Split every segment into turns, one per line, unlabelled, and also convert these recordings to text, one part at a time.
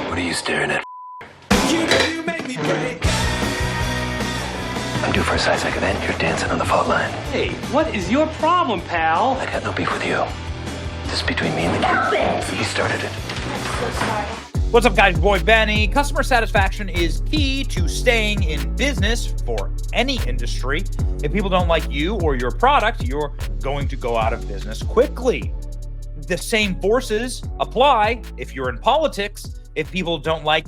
What are you staring at?
You make me break.
I'm due for a side-sack event. You're dancing on the fault line.
Hey, what is your problem, pal?
I got no beef with you. This is between me and the kid. He started it.
What's up, guys? Boy Benny. Customer satisfaction is key to staying in business for any industry. If people don't like you or your product, you're going to go out of business quickly. The same forces apply if you're in politics. If people don't like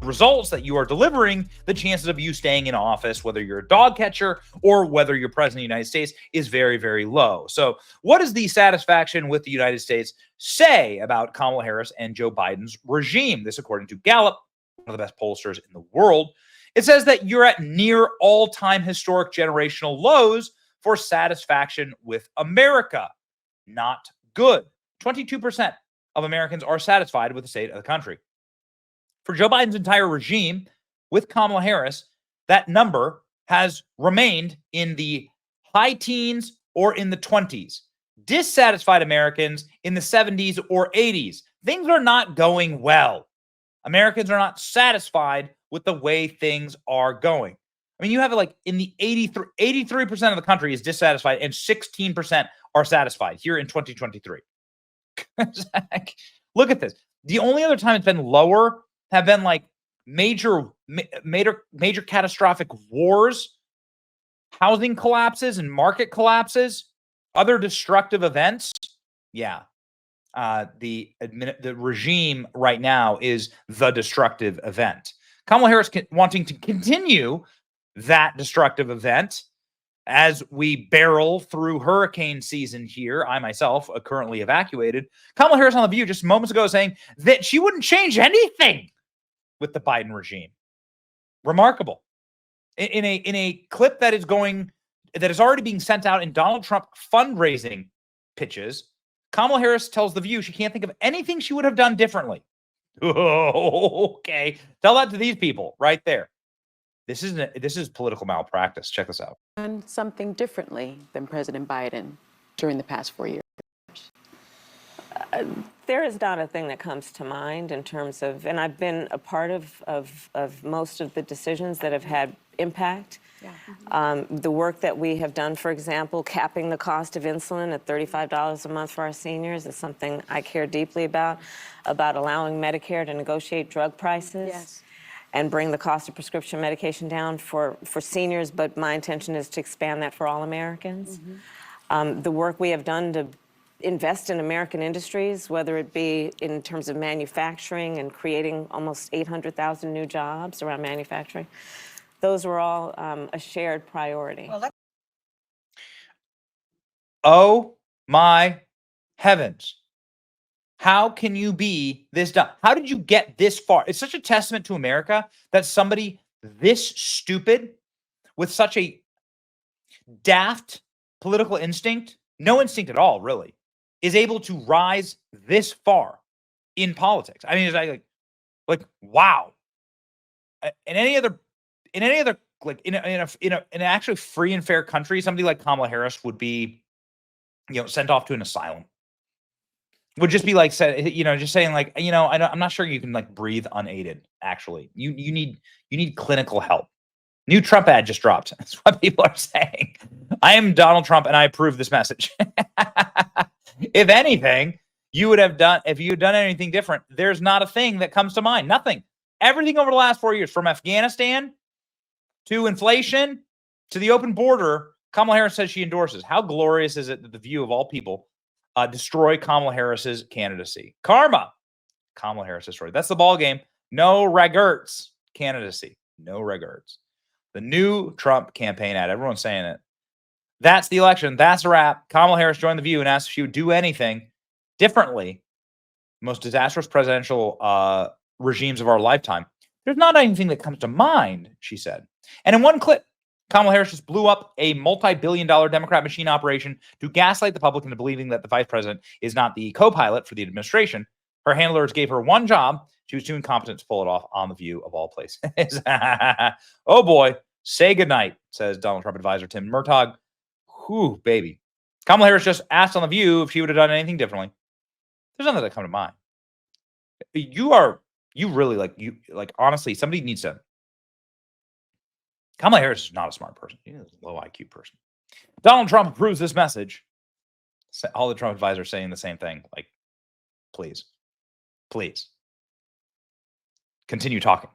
results that you are delivering, the chances of you staying in office, whether you're a dog catcher or whether you're president of the United States, is very, very low. So what does the satisfaction with the United States say about Kamala Harris and Joe Biden's regime? This, according to Gallup, one of the best pollsters in the world. It says that you're at near all-time historic generational lows for satisfaction with America. Not good. 22% of Americans are satisfied with the state of the country. For Joe Biden's entire regime with Kamala Harris, that number has remained in the high teens or in the 20s. Dissatisfied Americans in the 70s or 80s. Things are not going well. Americans are not satisfied with the way things are going. I mean, you have it like in the 83% of the country is dissatisfied and 16% are satisfied here in 2023. Look at this. The only other time it's been lower have been like major catastrophic wars, housing collapses and market collapses, other destructive events. Yeah. The regime right now is the destructive event. Kamala Harris wanting to continue that destructive event as we barrel through hurricane season here. I myself currently evacuated. Kamala Harris on The View just moments ago saying that she wouldn't change anything with the Biden regime. Remarkable. In a clip that is already being sent out in Donald Trump fundraising pitches, Kamala Harris tells The View she can't think of anything she would have done differently. Oh, okay. Tell that to these people right there. This is political malpractice. Check this out.
And something differently than President Biden during the past 4 years.
There is not a thing that comes to mind in terms of, and I've been a part of most of the decisions that have had impact. Yeah. The work that we have done, for example, capping the cost of insulin at $35 a month for our seniors is something I care deeply about allowing Medicare to negotiate drug prices. Yes. And bring the cost of prescription medication down for seniors, but my intention is to expand that for all Americans. Mm-hmm. The work we have done to invest in American industries, whether it be in terms of manufacturing and creating almost 800,000 new jobs around manufacturing, those were all a shared priority. Well,
oh my heavens. How can you be this dumb? How did you get this far? It's such a testament to America that somebody this stupid with such a daft political instinct, no instinct at all, really, is able to rise this far in politics. I mean, it's like wow. In any other like in an actually free and fair country, somebody like Kamala Harris would be, sent off to an asylum. Would just be like, just saying like, I'm not sure you can like breathe unaided. Actually, you need clinical help. New Trump ad just dropped. That's what people are saying. I am Donald Trump and I approve this message. If anything, you would have done, if you had done anything different, there's not a thing that comes to mind. Nothing. Everything over the last 4 years, from Afghanistan to inflation to the open border, Kamala Harris says she endorses. How glorious is it that The View of all people destroy Kamala Harris's candidacy? Karma. Kamala Harris destroyed. That's the ball game. No regrets. Candidacy. No regrets. The new Trump campaign ad. Everyone's saying it. That's the election. That's a wrap. Kamala Harris joined The View and asked if she would do anything differently. Most disastrous presidential regimes of our lifetime. There's not anything that comes to mind, she said. And in one clip, Kamala Harris just blew up a multi-billion-dollar Democrat machine operation to gaslight the public into believing that the vice president is not the co-pilot for the administration, Her handlers gave her one job. She was too incompetent to pull it off on The View of all places. Oh boy, say goodnight, says Donald Trump advisor Tim Murtaugh. Whew, baby. Kamala Harris just asked on The View if she would have done anything differently. There's nothing that come to mind. Honestly, somebody needs to. Kamala Harris is not a smart person. She's a low IQ person. Donald Trump approves this message. All the Trump advisors saying the same thing. Like, please, continue talking.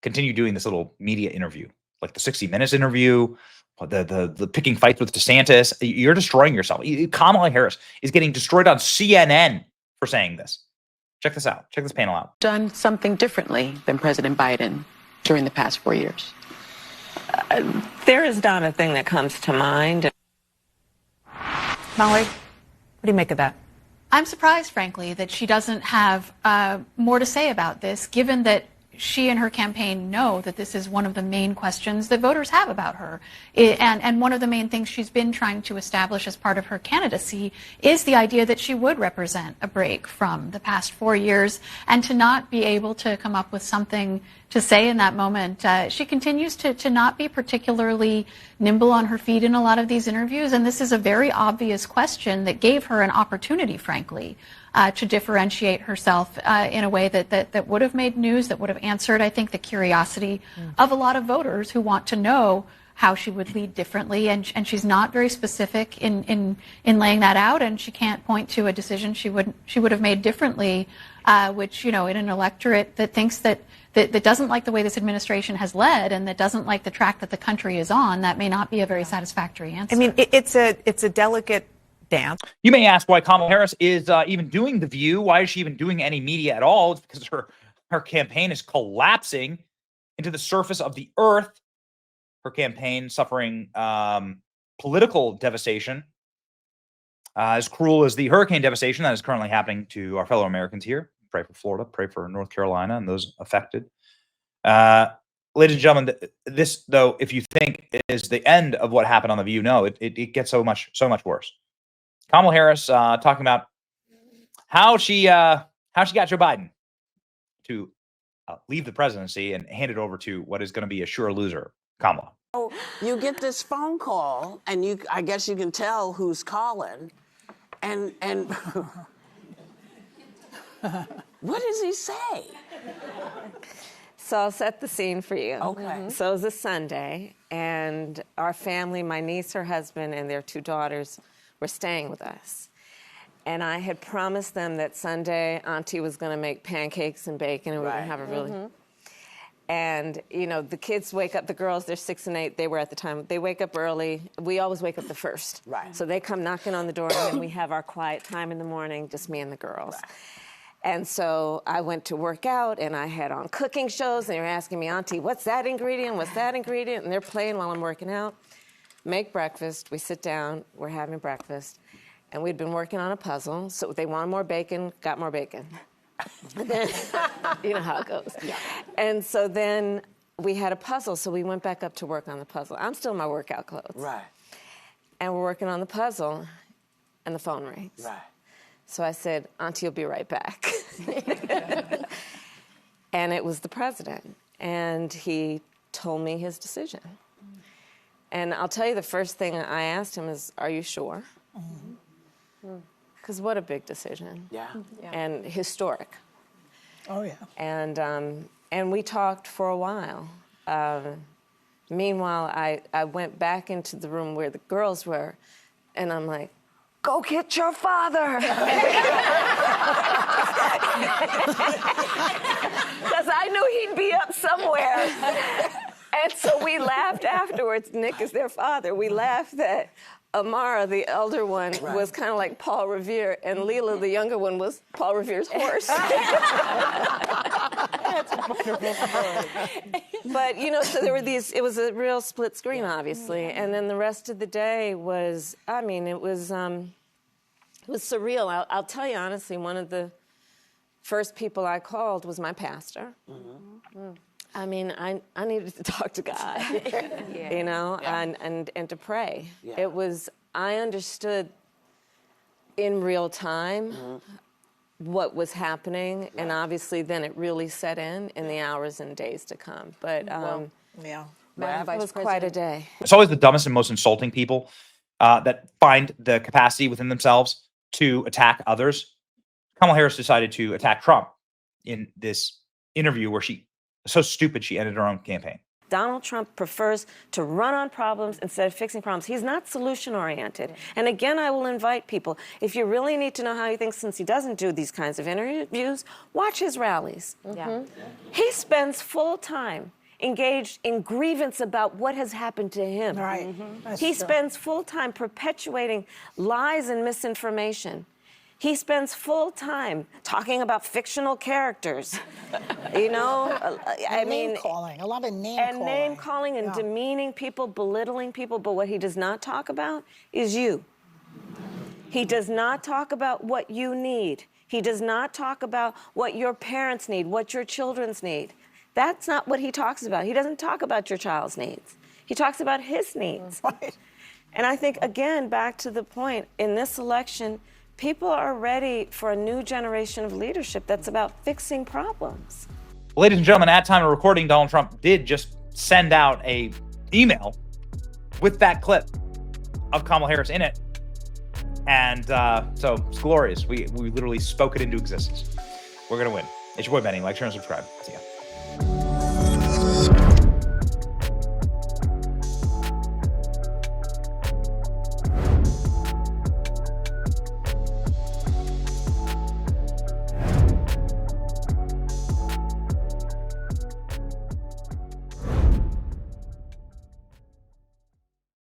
Continue doing this little media interview, like the 60 Minutes interview, the picking fights with DeSantis. You're destroying yourself. Kamala Harris is getting destroyed on CNN for saying this. Check this out. Check this panel out.
Done something differently than President Biden during the past 4 years.
There is not a thing that comes to mind.
Molly, what do you make of that?
I'm surprised, frankly, that she doesn't have more to say about this, given that she and her campaign know that this is one of the main questions that voters have about her. And one of the main things she's been trying to establish as part of her candidacy is the idea that she would represent a break from the past 4 years, and to not be able to come up with something to say in that moment. She continues to not be particularly nimble on her feet in a lot of these interviews, and this is a very obvious question that gave her an opportunity, frankly, to differentiate herself in a way that would have made news, that would have answered, I think, the curiosity of a lot of voters who want to know how she would lead differently. And she's not very specific in laying that out, and she can't point to a decision she would have made differently, which, in an electorate that thinks that doesn't like the way this administration has led, and that doesn't like the track that the country is on, that may not be a very satisfactory answer.
I mean, it's a delicate dance.
You may ask why Kamala Harris is even doing The View. Why is she even doing any media at all? It's because her campaign is collapsing into the surface of the earth. Her campaign suffering political devastation, as cruel as the hurricane devastation that is currently happening to our fellow Americans here. Pray for Florida, pray for North Carolina and those affected. Ladies and gentlemen, this, though, if you think is the end of what happened on The View, no, it gets so much worse. Kamala Harris talking about how she got Joe Biden to leave the presidency and hand it over to what is going to be a sure loser, Kamala.
So you get this phone call, and I guess you can tell who's calling, and what does he say?
So I'll set the scene for you.
Okay.
So it was a Sunday, and our family, my niece, her husband, and their 2 daughters were staying with us. And I had promised them that Sunday Auntie was going to make pancakes and bacon, and we were going to have a really... And, the kids wake up, the girls, they're 6 and 8, they were at the time, they wake up early. We always wake up the first.
Right.
So they come knocking on the door, and then we have our quiet time in the morning, just me and the girls. Right. And so I went to work out, and I had on cooking shows, and they were asking me, Auntie, what's that ingredient? What's that ingredient? And they're playing while I'm working out. Make breakfast. We sit down. We're having breakfast. And we'd been working on a puzzle. So they wanted more bacon, got more bacon. And then, you know how it goes. Yeah. And so then we had a puzzle, so we went back up to work on the puzzle. I'm still in my workout clothes.
Right.
And we're working on the puzzle, and the phone rings.
Right.
So I said, Auntie, you'll be right back. And it was the president. And he told me his decision. And I'll tell you, the first thing I asked him is, are you sure? Because what a big decision.
Yeah.
And historic.
Oh, yeah.
And we talked for a while. Meanwhile, I went back into the room where the girls were, and I'm like, go get your father. Because I knew he'd be up somewhere. And so we laughed afterwards. Nick is their father. We laughed that Amara, the elder one, was kind of like Paul Revere, and Leela, the younger one, was Paul Revere's horse. That's a wonderful story. But, so there were it was a real split screen, obviously. And then the rest of the day was, it was surreal. I'll tell you honestly, one of the first people I called was my pastor. I needed to talk to God, and to pray. Yeah. I understood in real time what was happening, and obviously then it really set in the hours and days to come. But
Yeah.
it was quite a day.
It's always the dumbest and most insulting people that find the capacity within themselves to attack others. Kamala Harris decided to attack Trump in this interview where she was so stupid she ended her own campaign.
Donald Trump prefers to run on problems instead of fixing problems. He's not solution-oriented. And again, I will invite people, if you really need to know how he thinks, since he doesn't do these kinds of interviews, watch his rallies. He spends full time engaged in grievance about what has happened to him.
Right.
He spends full time perpetuating lies and misinformation. He spends full time talking about fictional characters. You know, I mean,
name calling, a lot of name
and
calling.
name calling and demeaning people, belittling people. But what he does not talk about is you. He does not talk about what you need. He does not talk about what your parents need, what your children's need. That's not what he talks about. He doesn't talk about your child's needs. He talks about his needs.
Right.
And I think, again, back to the point, in this election, people are ready for a new generation of leadership that's about fixing problems.
Ladies and gentlemen, at time of recording, Donald Trump did just send out a email with that clip of Kamala Harris in it. And so it's glorious. We literally spoke it into existence. We're going to win. It's your boy Benny. Like, share, and subscribe. See ya.